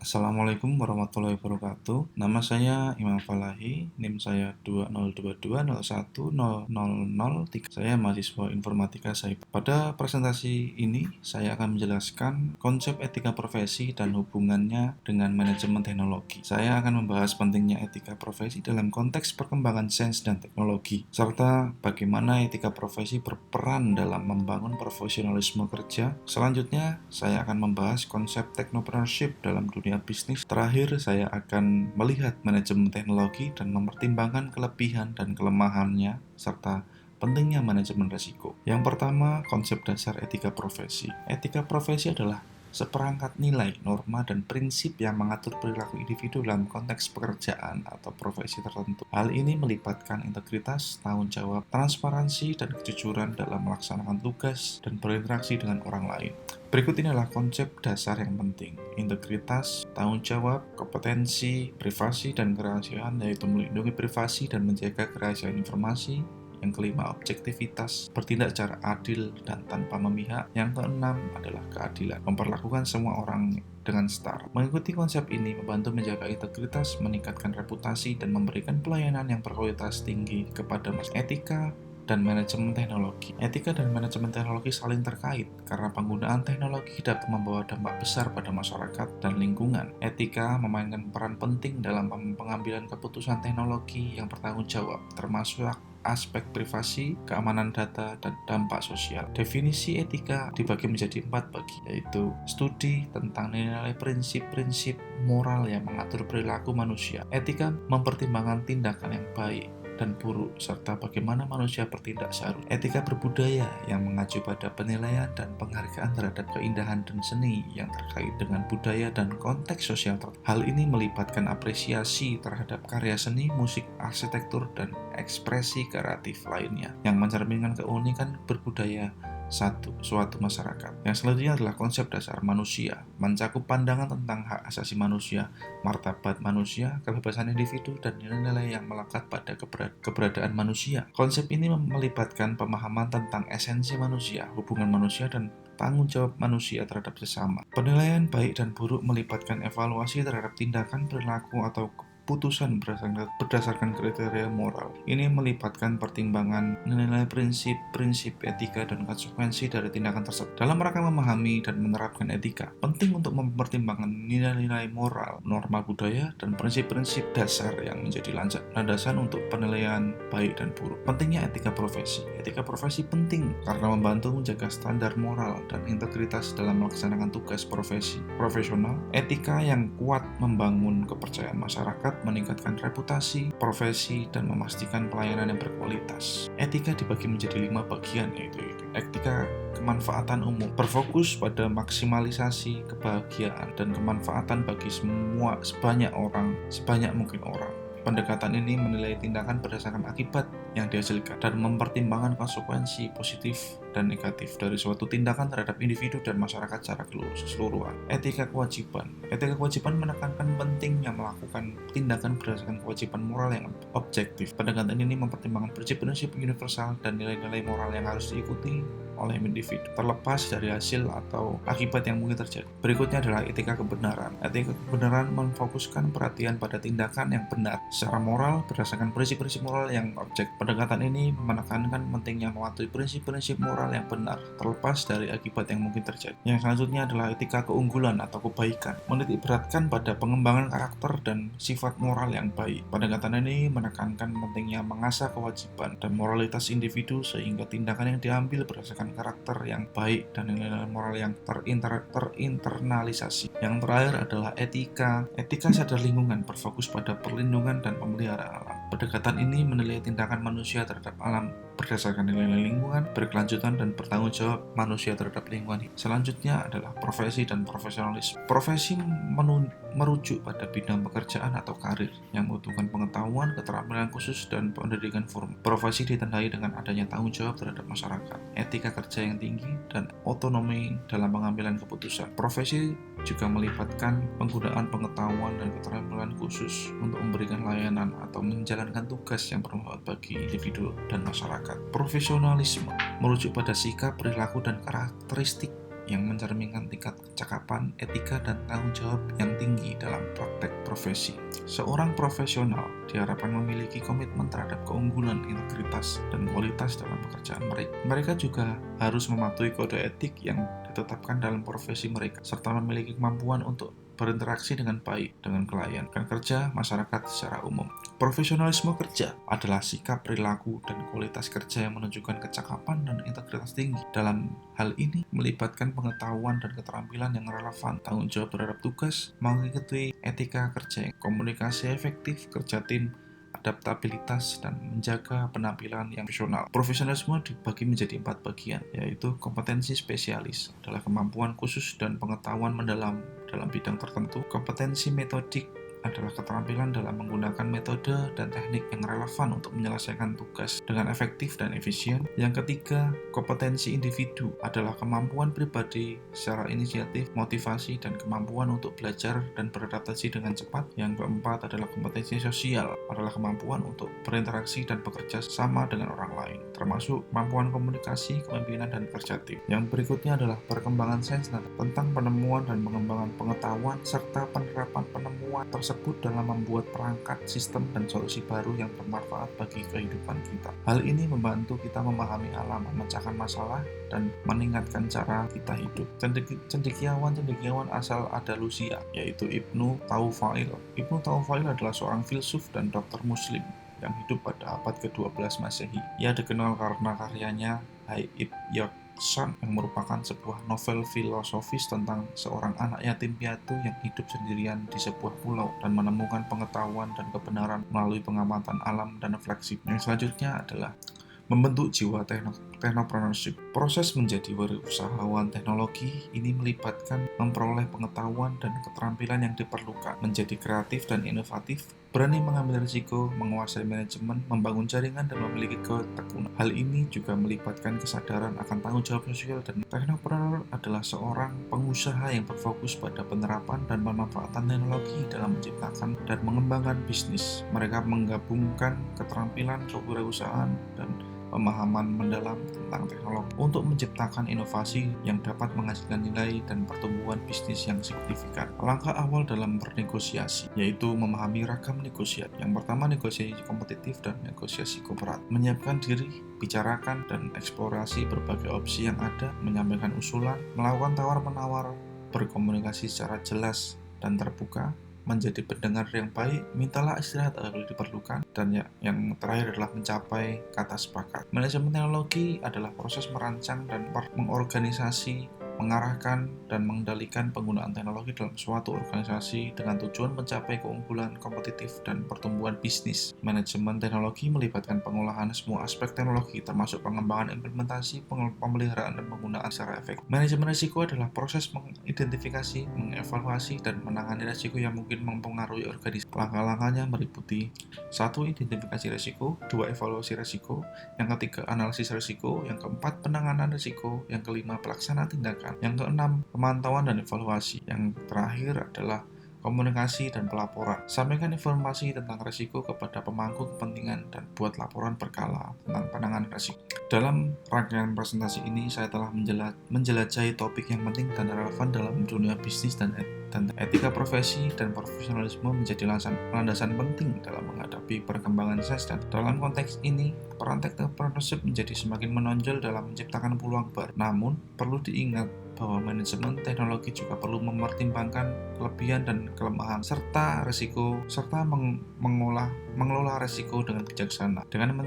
Assalamualaikum warahmatullahi wabarakatuh. Nama saya Imam Falahi, NIM saya 2022010003. Saya mahasiswa informatika SAIP. Pada presentasi ini, saya akan menjelaskan konsep etika profesi dan hubungannya dengan manajemen teknologi. Saya akan membahas pentingnya etika profesi dalam konteks perkembangan sains dan teknologi, serta bagaimana etika profesi berperan dalam membangun profesionalisme kerja. Selanjutnya, saya akan membahas konsep technopreneurship dalam dunia bisnis. Terakhir, saya akan melihat manajemen teknologi dan mempertimbangkan kelebihan dan kelemahannya, serta pentingnya manajemen risiko. Yang pertama, konsep dasar etika profesi. Etika profesi adalah seperangkat nilai, norma, dan prinsip yang mengatur perilaku individu dalam konteks pekerjaan atau profesi tertentu. Hal ini melibatkan integritas, tanggung jawab, transparansi, dan kejujuran dalam melaksanakan tugas dan berinteraksi dengan orang lain. Berikut ini adalah konsep dasar yang penting: integritas, tanggung jawab, kompetensi, privasi, dan kerahasiaan, yaitu melindungi privasi dan menjaga kerahasiaan informasi. Yang kelima, objektivitas, bertindak secara adil dan tanpa memihak. Yang keenam adalah keadilan, memperlakukan semua orang dengan setara. Mengikuti konsep ini membantu menjaga integritas, meningkatkan reputasi, dan memberikan pelayanan yang berkualitas tinggi kepada masyarakat. Etika dan manajemen teknologi. Etika dan manajemen teknologi saling terkait karena penggunaan teknologi dapat membawa dampak besar pada masyarakat dan lingkungan. Etika memainkan peran penting dalam pengambilan keputusan teknologi yang bertanggung jawab, termasuk aspek privasi, keamanan data, dan dampak sosial. Definisi etika dibagi menjadi 4 bagi, yaitu studi tentang nilai prinsip-prinsip moral yang mengatur perilaku manusia. Etika mempertimbangkan tindakan yang baik dan buruk, serta bagaimana manusia bertindak seharusnya. Etika berbudaya yang mengacu pada penilaian dan penghargaan terhadap keindahan dan seni yang terkait dengan budaya dan konteks sosial tertentu. Hal ini melibatkan apresiasi terhadap karya seni, musik, arsitektur, dan ekspresi kreatif lainnya yang mencerminkan keunikan berbudaya suatu masyarakat. Yang selanjutnya adalah konsep dasar manusia, mencakup pandangan tentang hak asasi manusia, martabat manusia, kebebasan individu, dan nilai-nilai yang melekat pada keberadaan manusia. Konsep ini melibatkan pemahaman tentang esensi manusia, hubungan manusia, dan tanggung jawab manusia terhadap sesama. Penilaian baik dan buruk melibatkan evaluasi terhadap tindakan, perilaku, atau putusan berdasarkan kriteria moral. Ini melibatkan pertimbangan nilai prinsip etika dan konsekuensi dari tindakan tersebut. Dalam rangka memahami dan menerapkan etika, penting untuk mempertimbangkan nilai-nilai moral, norma budaya, dan prinsip-prinsip dasar yang menjadi landasan untuk penilaian baik dan buruk. Pentingnya etika profesi. Etika profesi penting karena membantu menjaga standar moral dan integritas dalam melaksanakan tugas profesional. Etika yang kuat membangun kepercayaan masyarakat, meningkatkan reputasi profesi, dan memastikan pelayanan yang berkualitas. Etika dibagi menjadi 5 bagian, yaitu etika kemanfaatan umum, berfokus pada maksimalisasi kebahagiaan dan kemanfaatan bagi sebanyak mungkin orang. Pendekatan ini menilai tindakan berdasarkan akibat yang dihasilkan dan mempertimbangkan konsekuensi positif dan negatif dari suatu tindakan terhadap individu dan masyarakat secara keseluruhan. Etika kewajiban. Etika kewajiban menekankan pentingnya melakukan tindakan berdasarkan kewajiban moral yang objektif. Pendekatan ini mempertimbangkan prinsip-prinsip universal dan nilai-nilai moral yang harus diikuti oleh individu, terlepas dari hasil atau akibat yang mungkin terjadi. Berikutnya adalah etika kebenaran. Etika kebenaran memfokuskan perhatian pada tindakan yang benar secara moral berdasarkan prinsip-prinsip moral yang objektif. Pendekatan ini menekankan pentingnya mematuhi prinsip-prinsip moral yang benar, terlepas dari akibat yang mungkin terjadi. Yang selanjutnya adalah etika keunggulan atau kebaikan, menitik beratkan pada pengembangan karakter dan sifat moral yang baik. Pendekatan ini menekankan pentingnya mengasah kewajiban dan moralitas individu sehingga tindakan yang diambil berdasarkan karakter yang baik dan nilai-nilai moral yang terinternalisasi. Yang terakhir adalah etika sadar lingkungan, berfokus pada perlindungan dan pemeliharaan alam. Pendekatan ini menilai tindakan manusia terhadap alam berdasarkan nilai-nilai lingkungan, berkelanjutan, dan bertanggung jawab manusia terhadap lingkungan. Selanjutnya adalah profesi dan profesionalisme. Profesi merujuk pada bidang pekerjaan atau karir yang membutuhkan pengetahuan, keterampilan khusus, dan pendidikan formal. Profesi ditandai dengan adanya tanggung jawab terhadap masyarakat, etika kerja yang tinggi, dan otonomi dalam pengambilan keputusan. Profesi juga melibatkan penggunaan pengetahuan dan keterampilan khusus untuk memberikan layanan atau menjalankan tugas yang bermanfaat bagi individu dan masyarakat. Profesionalisme merujuk pada sikap, perilaku, dan karakteristik yang mencerminkan tingkat kecakapan, etika, dan tanggung jawab yang tinggi dalam praktek profesi. Seorang profesional diharapkan memiliki komitmen terhadap keunggulan, integritas, dan kualitas dalam pekerjaan mereka. Mereka juga harus mematuhi kode etik yang ditetapkan dalam profesi mereka, serta memiliki kemampuan untuk berinteraksi dengan baik dengan klien, rekan kerja, masyarakat secara umum. Profesionalisme kerja adalah sikap, perilaku, dan kualitas kerja yang menunjukkan kecakapan dan integritas tinggi. Dalam hal ini melibatkan pengetahuan dan keterampilan yang relevan, tanggung jawab terhadap tugas, mengikuti etika kerja, komunikasi efektif, kerja tim, adaptabilitas, dan menjaga penampilan yang profesional. Profesionalisme dibagi menjadi 4 bagian, yaitu kompetensi spesialis adalah kemampuan khusus dan pengetahuan mendalam dalam bidang tertentu. Kompetensi metodik adalah keterampilan dalam menggunakan metode dan teknik yang relevan untuk menyelesaikan tugas dengan efektif dan efisien. Yang ketiga, kompetensi individu adalah kemampuan pribadi secara inisiatif, motivasi, dan kemampuan untuk belajar dan beradaptasi dengan cepat. Yang keempat adalah kompetensi sosial, adalah kemampuan untuk berinteraksi dan bekerja sama dengan orang lain, termasuk kemampuan komunikasi, kepemimpinan, dan kerja tim. Yang berikutnya adalah perkembangan sains tentang penemuan dan pengembangan pengetahuan serta penerapan penemuan tersebut dalam membuat perangkat, sistem, dan solusi baru yang bermanfaat bagi kehidupan kita. Hal ini membantu kita memahami alam, memecahkan masalah, dan meningkatkan cara kita hidup. Cendekiawan asal Andalusia, yaitu Ibnu Taufail. Ibnu Taufail adalah seorang filsuf dan dokter muslim yang hidup pada abad ke-12 Masehi. Ia dikenal karena karyanya Haib Yaksan yang merupakan sebuah novel filosofis tentang seorang anak yatim piatu yang hidup sendirian di sebuah pulau dan menemukan pengetahuan dan kebenaran melalui pengamatan alam dan refleksi. Yang selanjutnya adalah membentuk jiwa technopreneurship. Proses menjadi wirausahawan teknologi ini melibatkan memperoleh pengetahuan dan keterampilan yang diperlukan, menjadi kreatif dan inovatif, berani mengambil risiko, menguasai manajemen, membangun jaringan, dan memiliki ketekunan. Hal ini juga melibatkan kesadaran akan tanggung jawab sosial, dan teknopreneur adalah seorang pengusaha yang berfokus pada penerapan dan pemanfaatan teknologi dalam menciptakan dan mengembangkan bisnis. Mereka menggabungkan keterampilan kewirausahaan dan pemahaman mendalam tentang teknologi untuk menciptakan inovasi yang dapat menghasilkan nilai dan pertumbuhan bisnis yang signifikan. Langkah awal dalam bernegosiasi yaitu memahami ragam negosiasi. Yang pertama, negosiasi kompetitif dan negosiasi kooperatif. Menyiapkan diri, bicarakan dan eksplorasi berbagai opsi yang ada, menyampaikan usulan, melakukan tawar-menawar, berkomunikasi secara jelas dan terbuka, menjadi pendengar yang baik, mintalah istirahat apabila diperlukan, dan yang terakhir adalah mencapai kata sepakat. Manajemen teknologi adalah proses merancang dan mengorganisasi, mengarahkan, dan mengendalikan penggunaan teknologi dalam suatu organisasi dengan tujuan mencapai keunggulan kompetitif dan pertumbuhan bisnis. Manajemen teknologi melibatkan pengolahan semua aspek teknologi, termasuk pengembangan, implementasi, pemeliharaan, dan penggunaan secara efektif. Manajemen risiko adalah proses mengidentifikasi, mengevaluasi, dan menangani risiko yang mungkin mempengaruhi organisasi. Langkah-langkahnya meliputi 1. Identifikasi risiko, 2. Evaluasi risiko, yang ketiga analisis risiko, yang keempat penanganan risiko, yang kelima pelaksanaan tindakan, yang keenam pemantauan dan evaluasi, yang terakhir adalah komunikasi dan pelaporan. Sampaikan informasi tentang risiko kepada pemangku kepentingan dan buat laporan berkala tentang penanganan risiko. Dalam rangkaian presentasi ini saya telah menjelajahi topik yang penting dan relevan dalam dunia bisnis dan etika profesi, dan profesionalisme menjadi landasan penting dalam menghadapi perkembangan sains. Dan dalam konteks ini, peran technopreneurship menjadi semakin menonjol dalam menciptakan peluang baru. Namun, perlu diingat bahwa manajemen teknologi juga perlu mempertimbangkan kelebihan dan kelemahan serta mengelola risiko dengan bijaksana. Dengan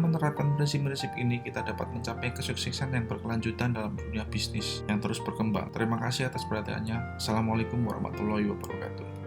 menerapkan prinsip-prinsip ini, kita dapat mencapai kesuksesan yang berkelanjutan dalam dunia bisnis yang terus berkembang. Terima kasih atas perhatiannya. Assalamualaikum warahmatullahi wabarakatuh.